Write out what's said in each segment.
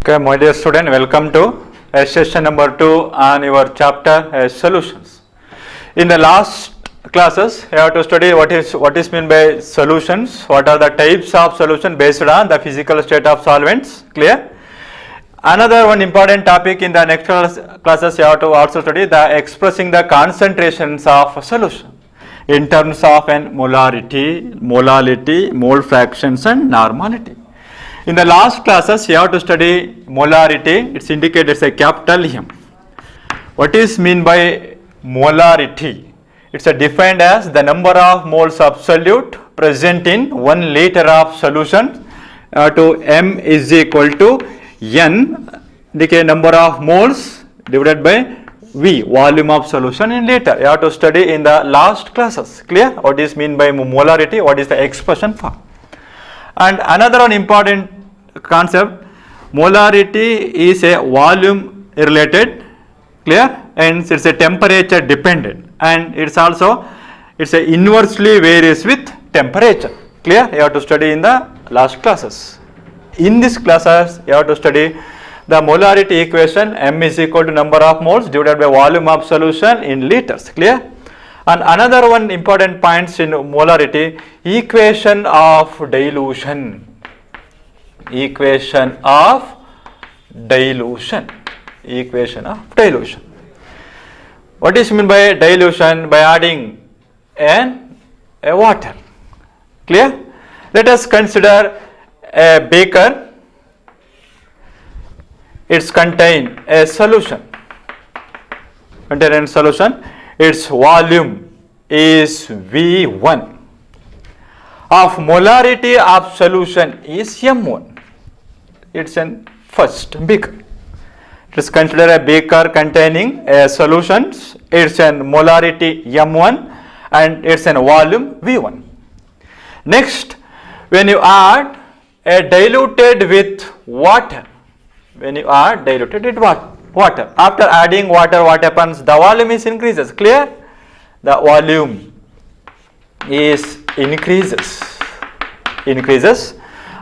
Okay, my dear student, welcome to session number 2 on your chapter solutions. In the last classes, you have to study what is meant by solutions, what are the types of solution based on the physical state of solvents. Clear? Another one important topic in the next classes, you have to also study the expressing the concentrations of a solution in terms of an molarity, molality, mole fractions and normality. In the last classes, you have to study molarity. It's indicated as a capital M. What is mean by molarity? It's defined as the number of moles of solute present in 1 liter of solution to M is equal to N, the number of moles divided by V, volume of solution in liter. You have to study in the last classes. Clear? What is mean by molarity? What is the expression for? And another one important concept, molarity is a volume related, clear, and it's a temperature dependent, and it's a inversely varies with temperature. Clear? You have to study in the last classes. In this classes, you have to study the molarity equation. M is equal to number of moles divided by volume of solution in liters. Clear? And another one important points in molarity, equation of dilution. Equation of dilution. Equation of dilution. What is meant by dilution? By adding a water. Clear? Let us consider a beaker. It's contain a solution. Contain a solution. Its volume is V1. Of molarity of solution is M1. It's an first beaker. It is considered a beaker containing a solutions. It's an molarity M1 and it's an volume V1. Next, when you add a diluted with water, water, after adding water, what happens? The volume is increases. Clear? The volume is increases.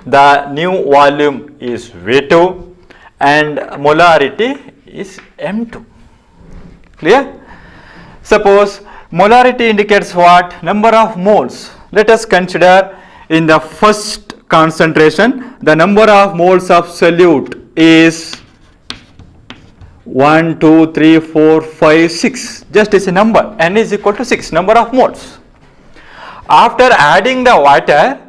The new volume is V2 and molarity is M2. Clear? Suppose molarity indicates what? Number of moles. Let us consider in the first concentration, the number of moles of solute is 1, 2, 3, 4, 5, 6. Just as a number. N is equal to 6, number of moles. After adding the water,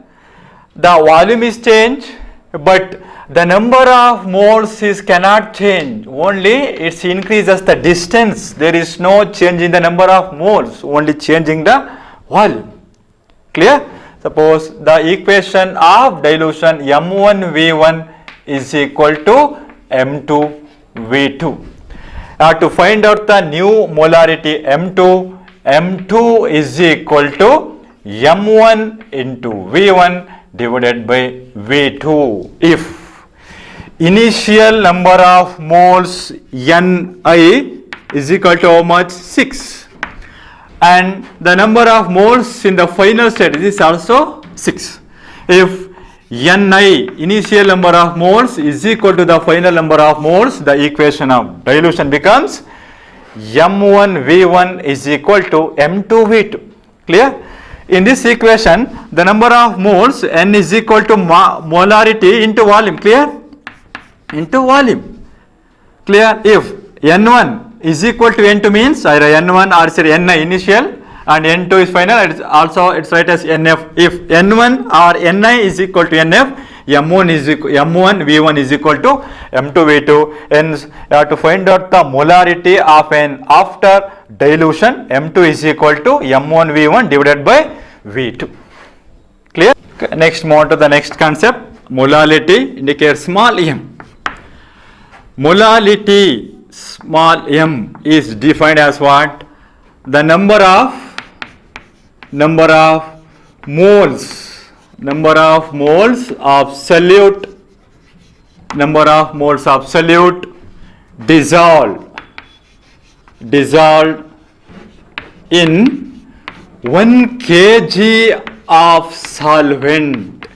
the volume is changed, but the number of moles cannot change. Only it increases the distance. There is no change in the number of moles, only changing the volume. Clear? Suppose the equation of dilution M1 V1 is equal to M2 V2. To find out the new molarity M2 is equal to M1 into V1 divided by V2. If initial number of moles Ni is equal to how much? 6. And the number of moles in the final state is also 6. If Ni, initial number of moles, is equal to the final number of moles, the equation of dilution becomes M1 V1 is equal to M2 V2. Clear? In this equation, the number of moles N is equal to molarity into volume. Clear? Into volume. Clear? If N1 is equal to N2 means either N1 or Ni initial and N2 is final, it's right as NF. If N1 or Ni is equal to NF, M1 V1 is equal to M2 V2. Hence, you have to find out the molarity of an after dilution. M2 is equal to M1 V1 divided by V2. Clear? Next, move on to the next concept. Molality indicates small m. Molality small m is defined as what? The number of moles of solute dissolved in 1 kg of solvent.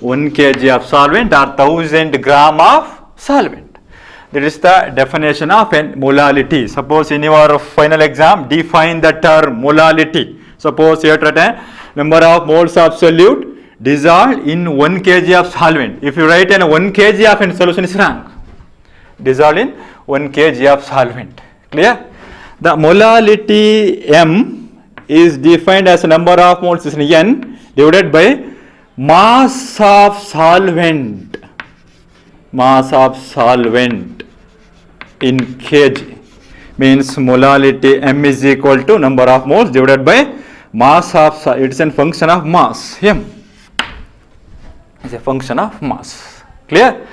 1 kg of solvent or 1000 gram of solvent. That is the definition of a molality. Suppose in your final exam, define the term molality. Suppose you have written number of moles of solute dissolved in 1 kg of solvent. If you write in 1 kg of a solution is wrong. Dissolved in 1 kg of solvent. Clear? The molality M is defined as number of moles is N divided by mass of solvent. Mass of solvent in kg means molality M is equal to number of moles divided by mass of, it is a function of mass. M is a function of mass. Clear?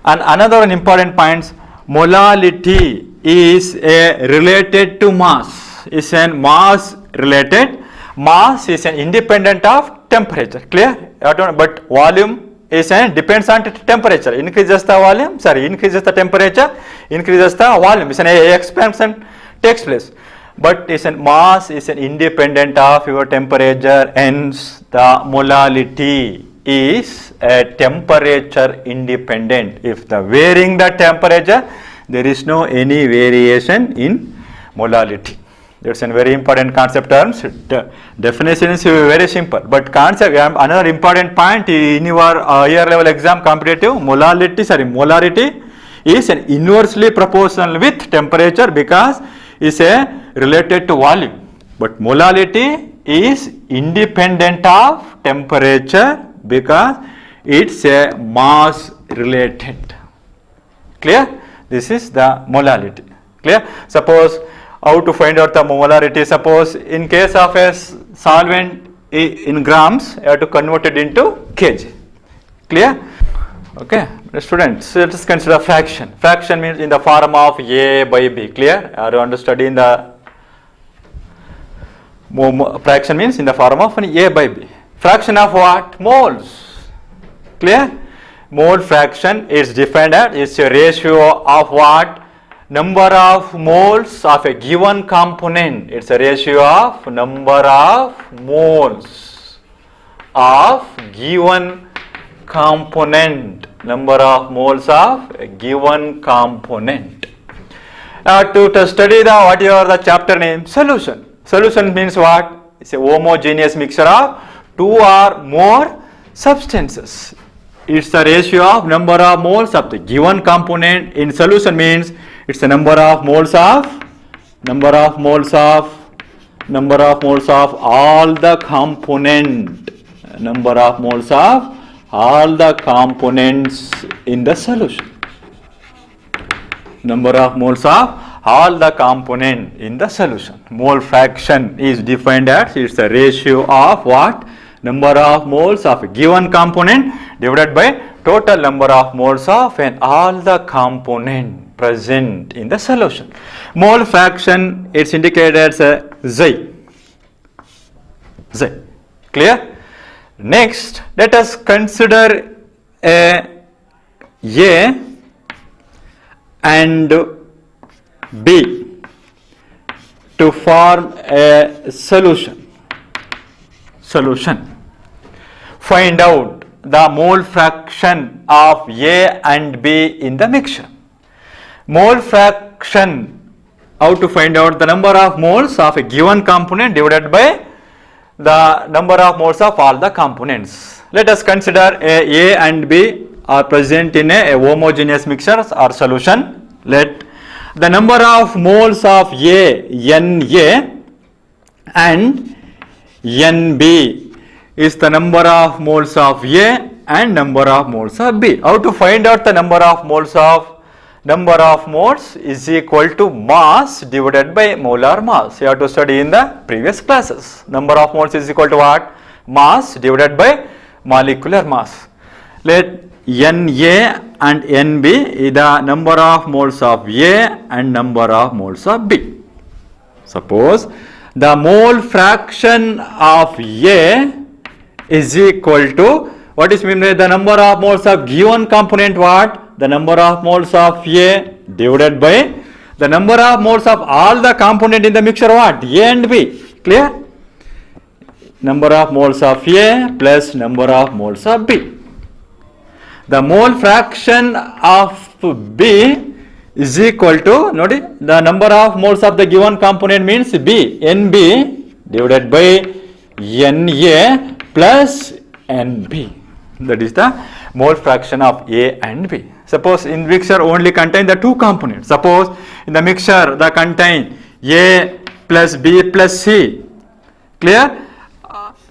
And another important point, molality is a related to mass. Is an mass related. Mass is an independent of temperature. Clear? But volume is an depends on temperature. Increases the volume, increases the temperature, increases the volume. It's an expansion takes place. But is an mass is an independent of your temperature, hence the molality is a temperature independent. If the varying the temperature, there is no any variation in molality. That's a very important concept terms. The definition is very simple, but concept another important point in your higher level exam competitive molarity is an inversely proportional with temperature because is a related to volume, but molality is independent of temperature because it's a mass related. Clear? This is the molality. Clear? Suppose how to find out the molarity? Suppose in case of a solvent in grams, you have to convert it into kg. Clear? Okay, students, let us consider fraction. Fraction means in the form of A by B. Clear? Are you understood in the fraction means in the form of an A by B. Fraction of what? Moles. Clear? Mole fraction is defined as is a ratio of what? Number of moles of a given component. It's a ratio of number of moles of given component. Number of moles of a given component. To study the whatever the chapter name, solution. Solution means what? It's a homogeneous mixture of two or more substances. It's the ratio of number of moles of the given component. In solution means it's the number of moles of all the component. Number of moles of all the components in the solution. Number of moles of all the component in the solution. Mole fraction is defined as it's the ratio of what? Number of moles of a given component divided by total number of moles of and all the component present in the solution. Mole fraction it's indicated as a Z. Clear? Next, let us consider A and B to form a solution. Find out the mole fraction of A and B in the mixture. Mole fraction, how to find out the number of moles of a given component divided by the number of moles of all the components. Let us consider A and B are present in a homogeneous mixture or solution. Let the number of moles of A, Na and Nb is the number of moles of A and number of moles of B. How to find out the number of moles is equal to mass divided by molar mass. You have to study in the previous classes. Number of moles is equal to what? Mass divided by molecular mass. Let Na and Nb is the number of moles of A and number of moles of B. Suppose the mole fraction of A is equal to, what is mean by the number of moles of given component what? The number of moles of A divided by the number of moles of all the component in the mixture what? A and B. Clear? Number of moles of A plus number of moles of B. The mole fraction of B is equal to, notice, the number of moles of the given component means B, NB divided by Na plus NB. That is the mole fraction of A and B. Suppose in mixture only contain the two components. Suppose in the mixture the contain A plus B plus C. Clear?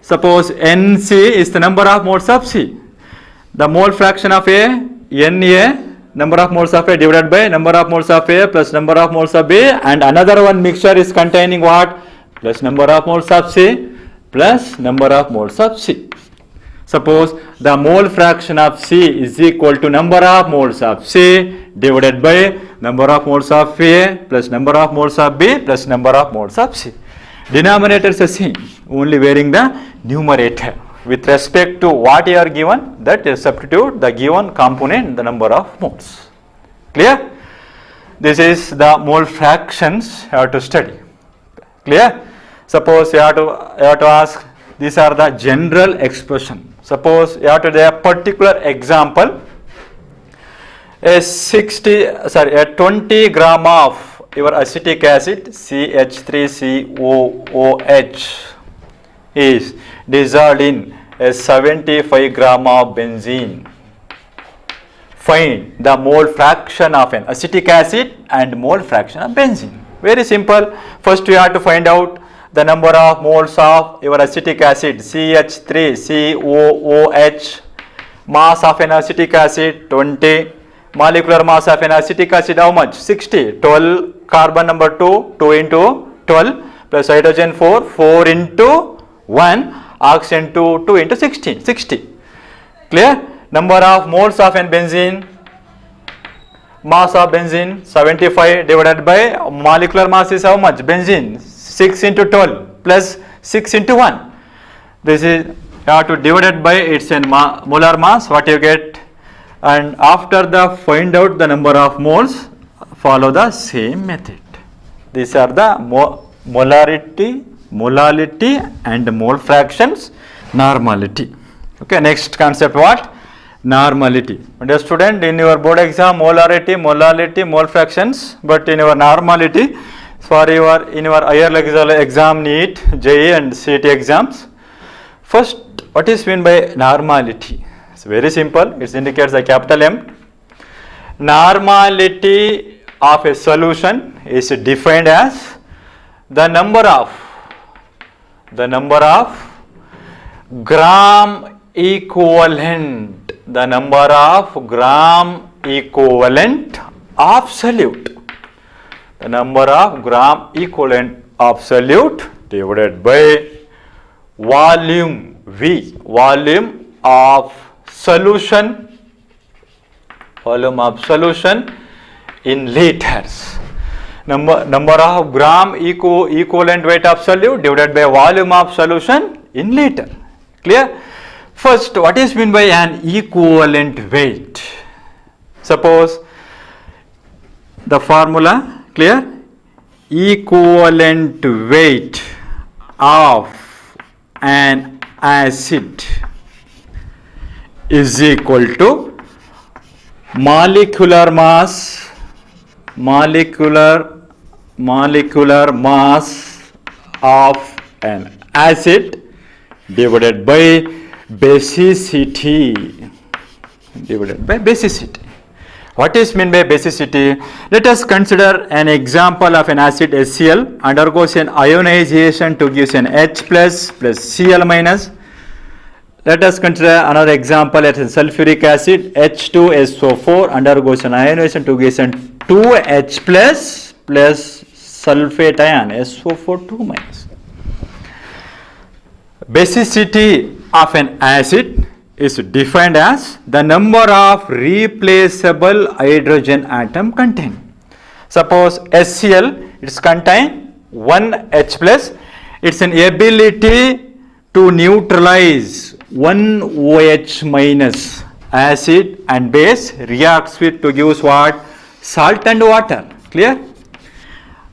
Suppose NC is the number of moles of C. The mole fraction of A, Na, number of moles of A divided by number of moles of A plus number of moles of B, and another one mixture is containing what? Plus number of moles of C plus number of moles of C. Suppose the mole fraction of C is equal to number of moles of C divided by number of moles of A plus number of moles of B plus number of moles of C. Denominator is the same, only varying the numerator. With respect to what you are given, that is substitute the given component, the number of moles. Clear? This is the mole fractions you have to study. Clear? Suppose you have to ask, these are the general expression. Suppose you have to do a particular example. A 20 gram of your acetic acid CH3COOH is dissolved in a 75 gram of benzene. Find the mole fraction of an acetic acid and mole fraction of benzene. Very simple. First we have to find out the number of moles of your acetic acid CH3COOH. Mass of an acetic acid 20. Molecular mass of an acetic acid how much? 60. 12. Carbon number 2, 2 into 12 plus hydrogen 4, 4 into 1, oxygen 2, 2 into 16, 60. Clear? Number of moles of an benzene, mass of benzene 75 divided by molecular mass is how much? Benzene 6 into 12 plus 6 into 1. This is, you have to divide it by its molar mass, what you get, and after the find out the number of moles, follow the same method. These are the molarity and mole fractions, normality. Okay, next concept what? Normality. Dear student, in your board exam, molarity, mole fractions, but in your normality, for your in your higher level exam, NEET, JEE and CET exams, first, what is meant by normality? It's very simple. It indicates a capital M. Normality of a solution is defined as the number of gram equivalent, the number of gram equivalent of solute, the number of gram equivalent of solute divided by volume V, volume of solution in liters. Number of gram equivalent weight of solute divided by volume of solution in liter. Clear? First, what is meant by an equivalent weight? Suppose the formula, clear? Equivalent weight of an acid is equal to molecular mass of an acid divided by basicity. What is meant by basicity? Let us consider an example of an acid HCl undergoes an ionization to give an H plus Cl minus. Let us consider another example at sulfuric acid H2SO4 undergoes an ionization to give an 2H plus sulfate ion SO4 2 minus. Basicity of an acid is defined as the number of replaceable hydrogen atom contained. Suppose HCl, it's contain 1 H plus, it's an ability to neutralize 1 OH minus. Acid and base reacts with to give what? Salt and water. Clear?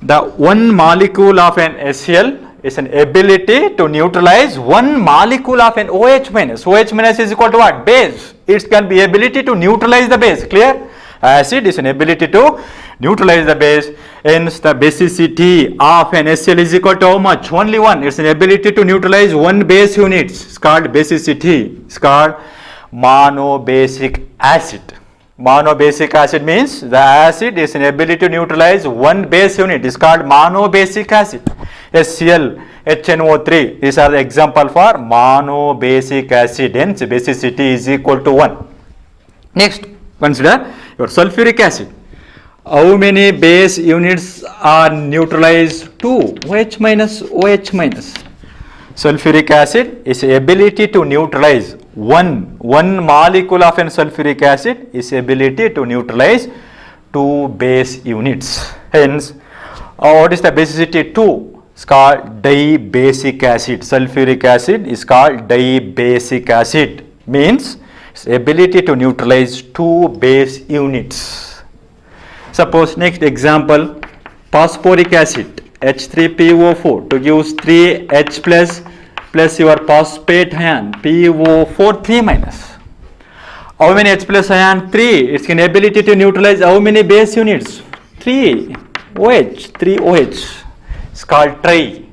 The one molecule of an HCl is an ability to neutralize one molecule of an OH minus. OH minus is equal to what? Base. It can be ability to neutralize the base. Clear? acid is an ability to neutralize the base. Hence, the basicity of an HCl is equal to how much? Only one. It's an ability to neutralize one base unit. It's called basicity. It's called monobasic acid. Monobasic acid means the acid is an ability to neutralize one base unit. It's called monobasic acid. HCl, HNO3. These are the example for monobasic acid. Hence, basicity is equal to 1. Next, consider your sulfuric acid. How many base units are neutralized? 2. OH minus, OH minus. Sulfuric acid is ability to neutralize one molecule of an sulfuric acid is ability to neutralize 2 base units. Hence, what is the basicity? 2. It's called dibasic acid. Sulfuric acid is called dibasic acid. Means its ability to neutralize 2 base units. Suppose next example, phosphoric acid H3PO4 to give 3H plus your phosphate ion PO4 3 minus. How many H plus ion? 3. Its ability to neutralize how many base units? 3 OH, 3 OH. It's called tri.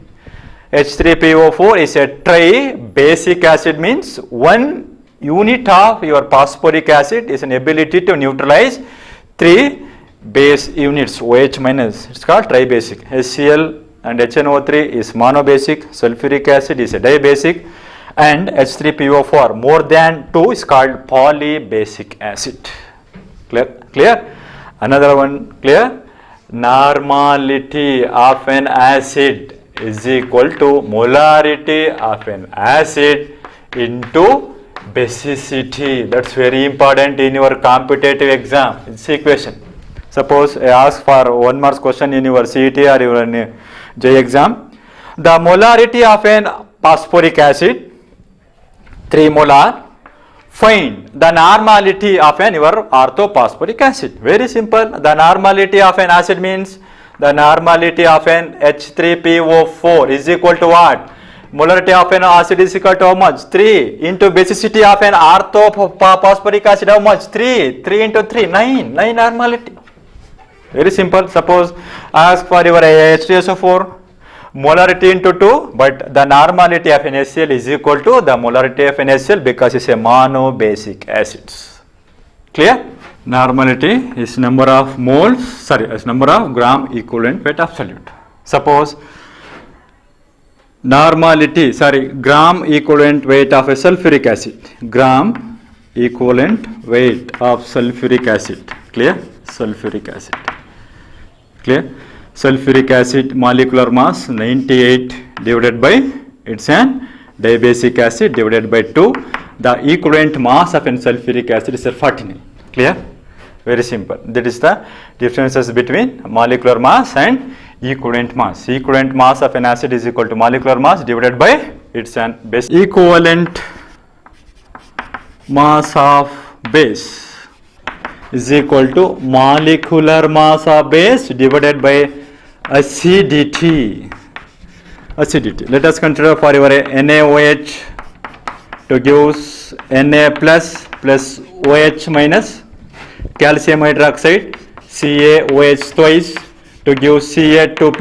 H3PO4 is a tri-basic acid, means one unit of your phosphoric acid is an ability to neutralize 3 base units OH minus. It's called tribasic. HCl and HNO3 is monobasic, sulfuric acid is a dibasic, and H3PO4 more than 2 is called polybasic acid. Clear? Another one, clear? Normality of an acid is equal to molarity of an acid into basicity. That's very important in your competitive exam. It's equation. Suppose I ask for 1 mark question in your CET or your J exam. The molarity of an phosphoric acid, 3 molar. Find the normality of an your orthophosphoric acid. Very simple. The normality of an acid means the normality of an H3PO4 is equal to what? Molarity of an acid is equal to how much? 3 into basicity of an orthophosphoric acid, how much? 3. 3 into 3, 9. 9 normality. Very simple. Suppose ask for your H2SO4, molarity into 2, but the normality of NaCl is equal to the molarity of NaCl because it's a monobasic acids. Clear? Normality is number of moles, is number of gram equivalent weight of solute. Suppose normality, gram equivalent weight of a sulfuric acid. Gram equivalent weight of sulfuric acid. Clear? Sulfuric acid. Clear? Sulfuric acid molecular mass 98 divided by it's an dibasic acid divided by 2. The equivalent mass of an sulfuric acid is 49. Clear? Very simple. That is the differences between molecular mass and equivalent mass. Equivalent mass of an acid is equal to molecular mass divided by its an base. Equivalent mass of base is equal to molecular mass of base divided by acidity. Let us consider for your NaOH to give Na plus OH minus, calcium hydroxide CaOH twice to give Ca2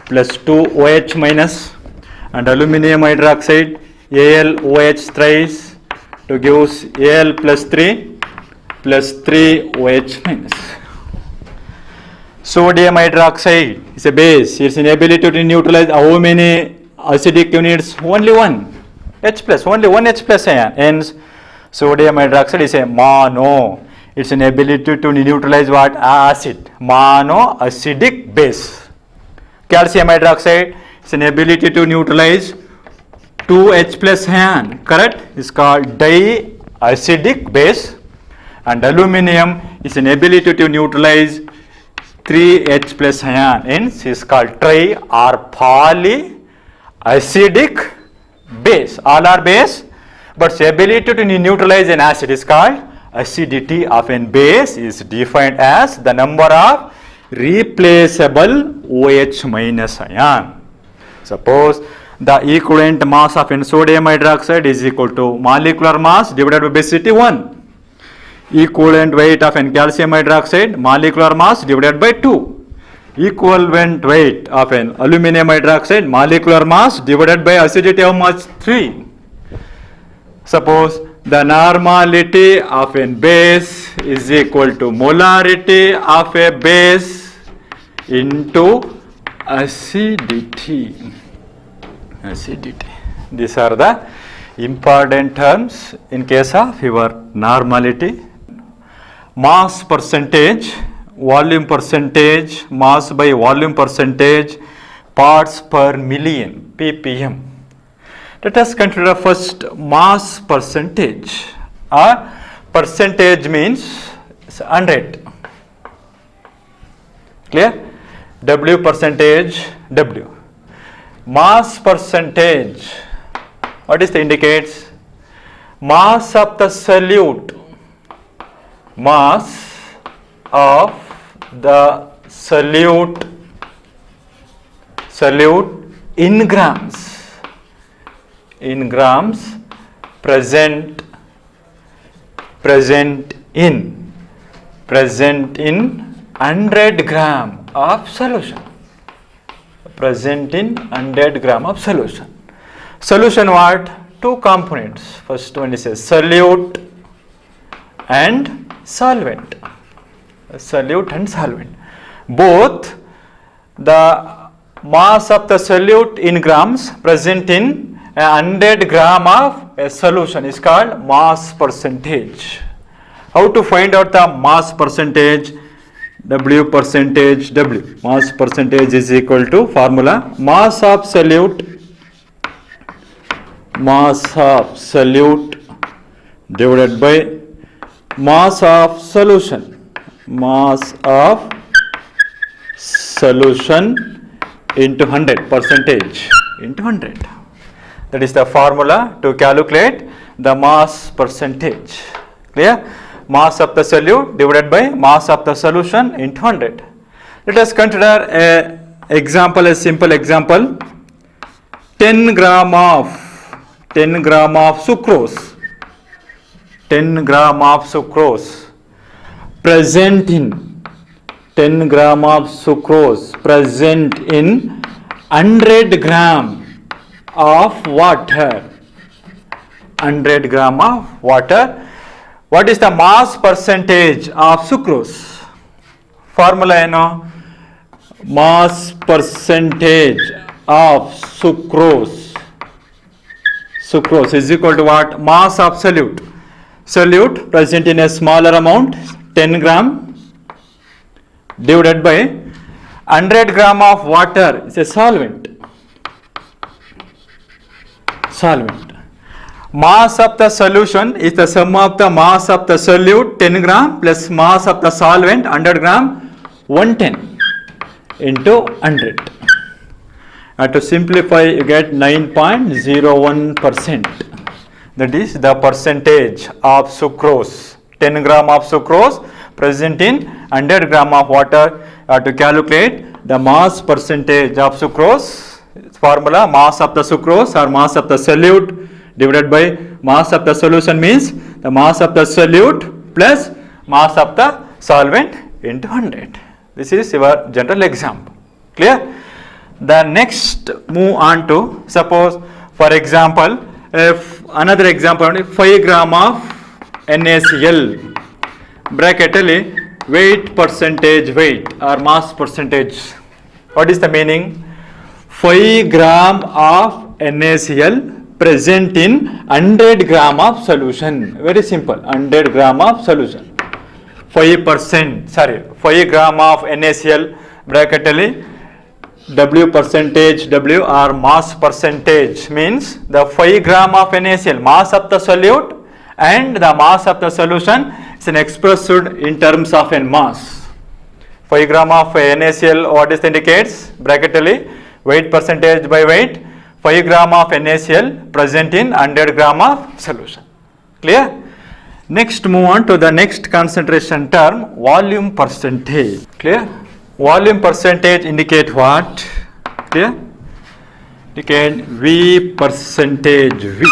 plus 2 OH minus, and aluminum hydroxide AlOH thrice to give Al plus 3 OH minus. Sodium hydroxide is a base. Its ability to neutralize how many acidic units? Only one. H plus, only one H plus ion. Hence, sodium hydroxide is a mono. It's an ability to neutralize what? Acid. Monoacidic base. Calcium hydroxide is an ability to neutralize 2H plus ion. Correct? It's called diacidic base. And aluminum is an ability to neutralize 3H plus ion. Hence, is called tri or polyacidic base. All are base, but the ability to neutralize an acid is called acidity of a base is defined as the number of replaceable OH minus ion. Suppose the equivalent mass of sodium hydroxide is equal to molecular mass divided by basicity 1. Equivalent weight of an calcium hydroxide, molecular mass divided by 2. Equivalent weight of an aluminum hydroxide, molecular mass divided by acidity, how much? 3. Suppose the normality of a base is equal to molarity of a base into acidity. These are the important terms in case of your normality. Mass percentage, volume percentage, mass by volume percentage, parts per million, ppm. Let us consider first mass percentage. Percentage means 100. Clear? W percentage, W. Mass percentage, what is the indicates? Mass of the solute. Mass of the solute in grams. In grams, present in 100 gram of solution. Present in 100 gram of solution. Solution what? Two components. First one is a solute and solvent. Solute and solvent. Both the mass of the solute in grams present in 100 gram of a solution is called mass percentage. How to find out the mass percentage? W percentage W. Mass percentage is equal to formula mass of solute divided by mass of solution. Mass of solution into 100, percentage into 100. That is the formula to calculate the mass percentage. Clear? Mass of the solute divided by mass of the solution into 100. Let us consider a simple example. 10 gram of sucrose. 10 gram of sucrose present in 10 gram of sucrose present in 100 gram of water. 100 gram of water. What is the mass percentage of sucrose? Formula mass percentage of sucrose is equal to what? Mass of solute. Solute present in a smaller amount, 10 gram, divided by 100 gram of water is a solvent. Mass of the solution is the sum of the mass of the solute 10 gram plus mass of the solvent 100 gram, 110 into 100. To simplify, you get 9.01%. That is the percentage of sucrose. 10 gram of sucrose present in 100 gram of water. To calculate the mass percentage of sucrose, formula mass of the sucrose or mass of the solute divided by mass of the solution means the mass of the solute plus mass of the solvent into 100. This is your general example. Clear? The next move on to, suppose for example, if another example 5 gram of NaCl bracket weight or mass percentage. What is the meaning? 5 gram of NaCl present in 100 gram of solution. Very simple. 100 gram of solution. 5 gram of NaCl bracket W percentage W or mass percentage means the 5 gram of NaCl mass of the solute and the mass of the solution is expressed in terms of a mass. 5 gram of NaCl, what is the indicates? Bracket weight percentage by weight. 5 gram of NaCl present in 100 gram of solution. Clear? Next move on to the next concentration term, volume percentage. Clear? Volume percentage indicate what? Clear? Indicate V percentage V.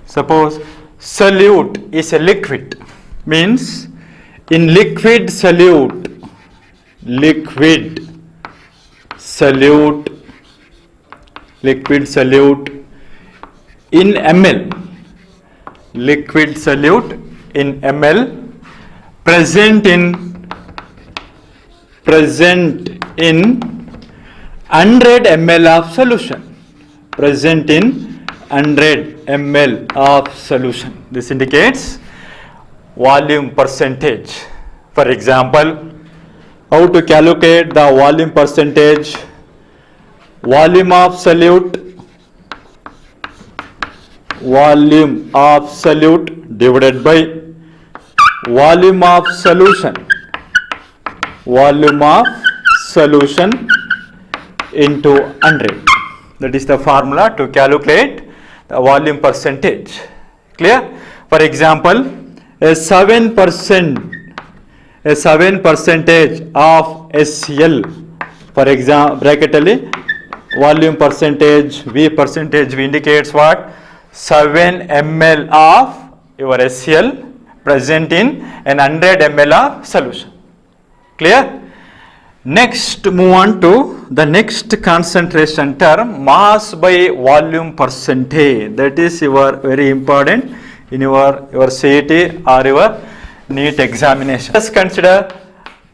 Suppose solute is a liquid, means in liquid solute in ml, liquid solute in ml present in 100 ml of solution, present in 100 ml of solution. This indicates volume percentage. For example, how to calculate the volume percentage? Volume of solute divided by volume of solution into 100. That is the formula to calculate the volume percentage. Clear? For example, a 7% of SL, for example, bracket alli volume percentage, V percentage, V indicates what? 7 ml of your SL present in an 100 ml of solution. Clear? Next, move on to the next concentration term, mass by volume percentage. That is your very important in your CET or your NEET examination. Let's consider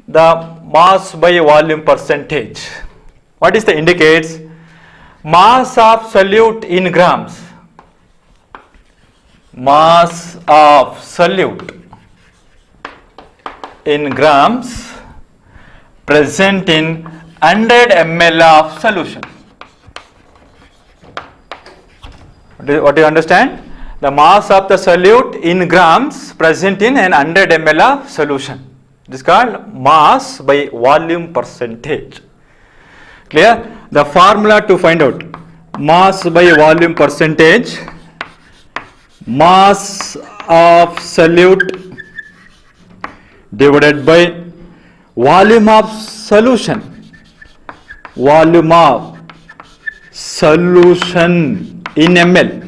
the mass by volume percentage. What is the indicates? Mass of solute in grams. Mass of solute in grams present in 100 ml of solution. What do you understand? The mass of the solute in grams present in an 100 ml of solution. This is called mass by volume percentage. Clear? The formula to find out mass by volume percentage: mass of solute divided by volume of solution in ml,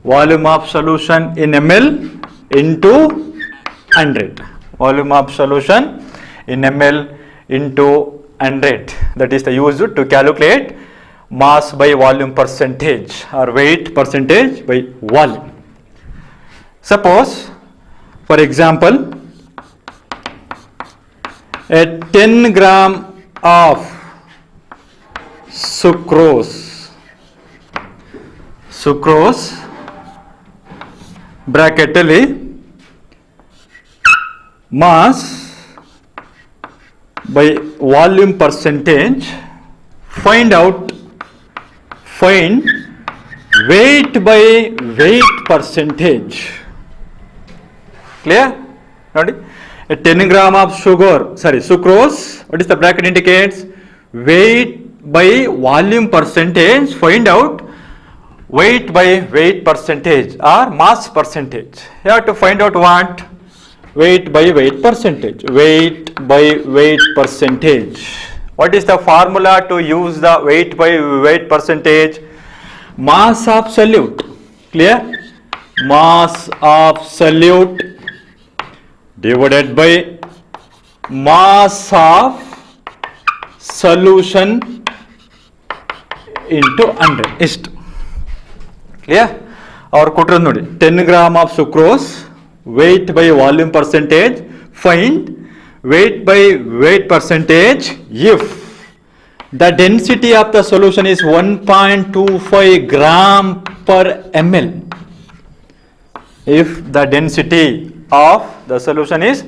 volume of solution in ml into 100, volume of solution in ml into 100. That is the use to calculate mass by volume percentage or weight percentage by volume. Suppose, for example, a 10 gram of sucrose, bracket alli mass by volume percentage, find weight by weight percentage. Clear? Ready? A 10 gram of sucrose, what is the bracket indicates? Weight by volume percentage, find out weight by weight percentage or mass percentage. You have to find out what? Weight by weight percentage. Weight by weight percentage. What is the formula to use the weight by weight percentage? Mass of solute. Clear? Mass of solute divided by mass of solution into 100. Ist. Clear? Our quotation nodi 10 gram of sucrose, weight by volume percentage, find weight by weight percentage if the density of the solution is 1.25 gram per ml. If the density of the solution is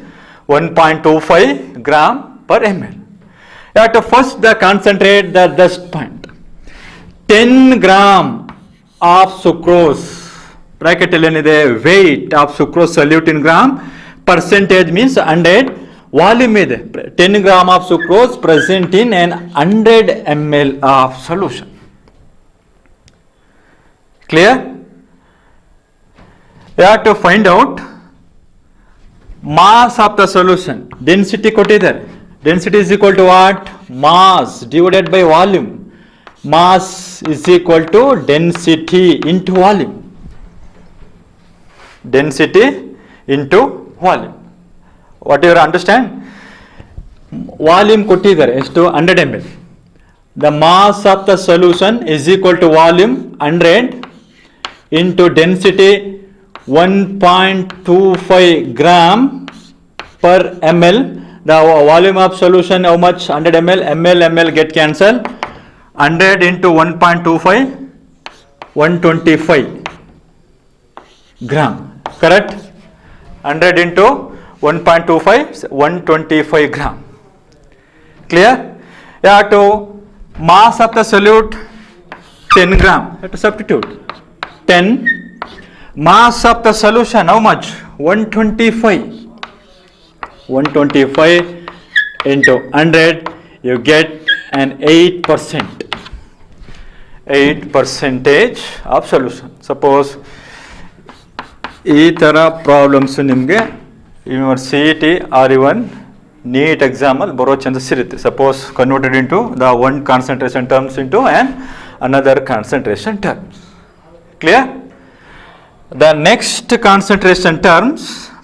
1.25 gram per ml. You have to first concentrate the dust point. 10 gram of sucrose, bracket allenide weight of sucrose solute in gram, percentage means 100, volume ಇದೆ 10 gram of sucrose present in an 100 ml of solution. Clear? You have to find out mass of the solution. Density ಕೊಟ್ಟಿದ್ದಾರೆ. Density is equal to what? Mass divided by volume. Mass is equal to density into volume. density into volume. Whatever understand? Volume ಕೊಟ್ಟಿದ್ದಾರೆ ಎಷ್ಟು 100 ml. The mass of the solution is equal to volume 100 into density 1.25 gram per ml. The volume of solution how much? 100 ml. ml get cancelled. 100 into 1.25 125 gram. Correct? 100 into 1.25 125 gram. Clear? Yeah, to mass of the solute 10 gram. You have to substitute 10. Mass of the solution how much? 125. 125 into 100, you get an 8%. 8% of solution. Suppose ಈ ಥರ problems ನಿಮಗೆ your C E T or even NEET ಎಕ್ಸಾಮಲ್ಲಿ ಬರೋ chances ಇರುತ್ತೆ. Suppose converted into the one concentration terms into and another concentration terms. Clear? The next concentration terms,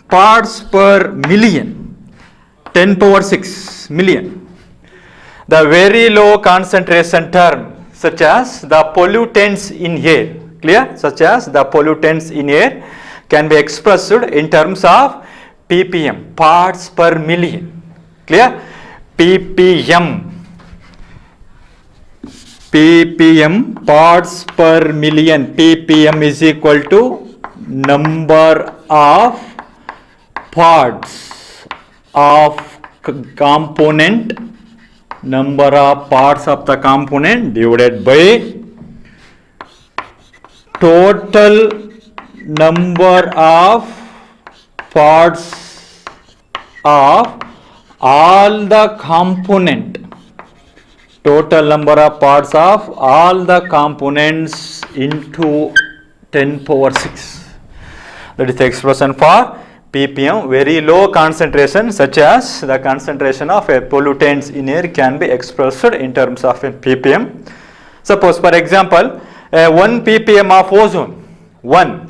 parts per million, 10 power 6 million. The very low concentration term, such as the pollutants in air, clear? Such as the pollutants in air can be expressed in terms of ppm, parts per million. Clear? ppm, parts per million. ppm is equal to number of parts of component, number of parts of the component divided by total number of parts of all the component. Total number of parts of all the components into 10 power 6. That is the expression for ppm. Very low concentration, such as the concentration of a pollutants in air, can be expressed in terms of a ppm. Suppose, for example, 1 ppm of ozone, 1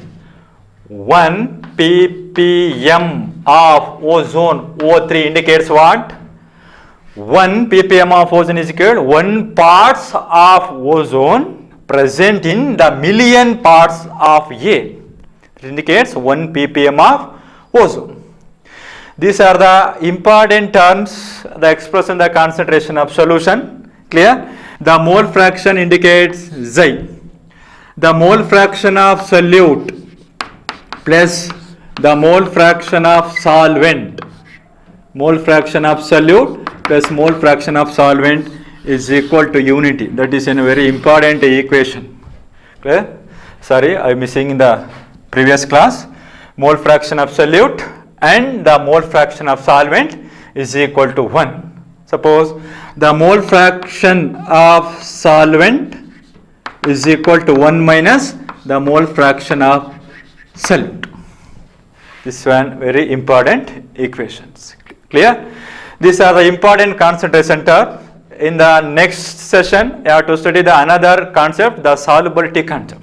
ppm of ozone, O3 indicates what? 1 ppm of ozone is equal to 1 parts of ozone present in the million parts of air. It indicates 1 ppm of ozone. These are the important terms, the expression, the concentration of solution. Clear? The mole fraction indicates xi. The mole fraction of solute plus the mole fraction of solvent. Mole fraction of solute plus mole fraction of solvent is equal to unity. That is a very important equation. Clear? Sorry, I am missing in the previous class. Mole fraction of solute and the mole fraction of solvent is equal to 1. Suppose the mole fraction of solvent is equal to 1 minus the mole fraction of solute. This one very important equations. Clear? These are the important concentration term. In the next session, you have to study the another concept, the solubility concept.